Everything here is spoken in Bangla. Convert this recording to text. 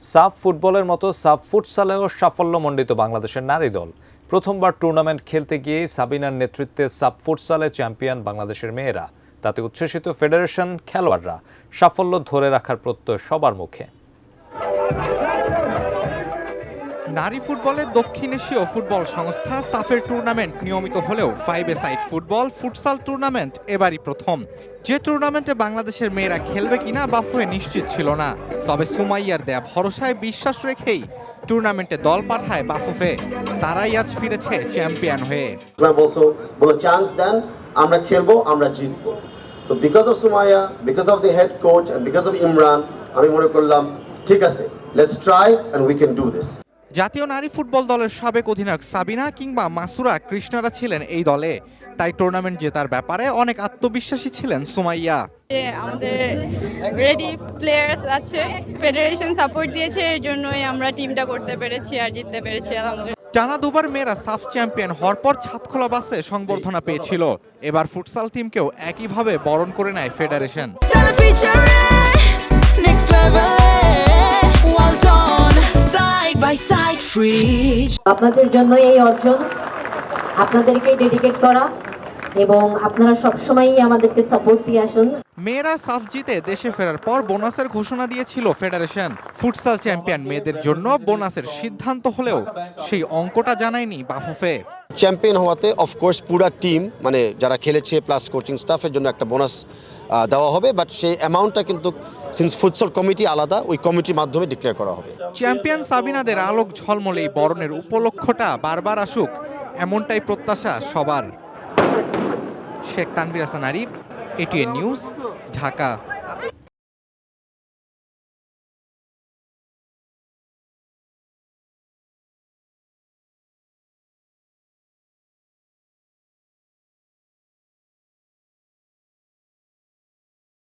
সাফ ফুটবলের মতো সাফ ফুটসালেও সাফল্যমণ্ডিত বাংলাদেশের নারী দল। প্রথমবার টুর্নামেন্ট খেলতে গিয়ে সাবিনার নেতৃত্বে সাফ ফুটসালে চ্যাম্পিয়ন বাংলাদেশের মেয়েরা। তাতে উচ্ছ্বসিত ফেডারেশন, খেলোয়াড়রা। সাফল্য ধরে রাখার প্রত্যয় সবার মুখে। নারী ফুটবলের দক্ষিণ এশীয় ফুটবল সংস্থা সাফের টুর্নামেন্ট নিয়মিত হলেও 5-a-সাইড ফুটবল ফুটসাল টুর্নামেন্ট এবারই প্রথম। যে টুর্নামেন্টে বাংলাদেশের মেয়েরা খেলবে কিনা বাফুফে নিশ্চিত ছিল না, তবে সুমাইয়ার দেয়া ভরসায় বিশ্বাস রেখেই টুর্নামেন্টে দল পাঠায় বাফুফে। তারাই আজ ফিরেছে চ্যাম্পিয়ন হয়ে। বলো চান্স দেন, আমরা খেলবো, আমরা জিতবো। তো because of Sumaiya, because of the head coach and because of Imran, আমি মনে করলাম ঠিক আছে, let's try and we can do this. জাতীয় নারী ফুটবল দলের সাবেক অধিনায়ক সাবিনা কিংবা মাসুরা কৃষ্ণারা ছিলেন এই দলে, তাই টুর্নামেন্ট জেতার ব্যাপারে অনেক আত্মবিশ্বাসী ছিলেন সুমাইয়া। আমাদের রেডি প্লেয়ার্স আছে, ফেডারেশন সাপোর্ট দিয়েছে, এর জন্যই আমরা টিমটা করতে পেরেছি আর জিততে পেরেছি আলহামদুলিল্লাহ। টানা দুবার মেয়েরা সাফ চ্যাম্পিয়ন হওয়ার পর ছাদখোলা বাসে সংবর্ধনা পেয়েছিল। এবার ফুটসাল টিমকেও একইভাবে বরণ করে নেয় ফেডারেশন। আপনাদের জন্য এই অর্জন, আপনাদেরকে ডেডিকেট করা, এবং আপনারা সবসময়ই আমাদেরকে সাপোর্ট দিয়ে আসুন। মেয়েরা সাফ জিতে দেশে ফেরার পর বোনাসের ঘোষণা দিয়েছিল ফেডারেশন। ফুটসাল চ্যাম্পিয়ন মেয়েদের জন্য বোনাসের সিদ্ধান্ত হলেও সেই অঙ্কটা জানায়নি বাফুফে। চ্যাম্পিয়ন হওয়াতে অফকোর্স পুরা টিম, মানে যারা খেলেছে প্লাস কোচিং স্টাফের জন্য একটা বোনাস দেওয়া হবে, বাট সেই অ্যামাউন্টটা কিন্তু সিন্স ফুটসাল কমিটি আলাদা, ওই কমিটির মাধ্যমে ডিক্লেয়ার করা হবে। চ্যাম্পিয়ন সাবিনাদের আলোক ঝলমলেই বরণের উপলক্ষটা বারবার আসুক, এমনটাই প্রত্যাশা সবার। Sheikh Tanvir Hasan Arif, ATN news, Dhaka.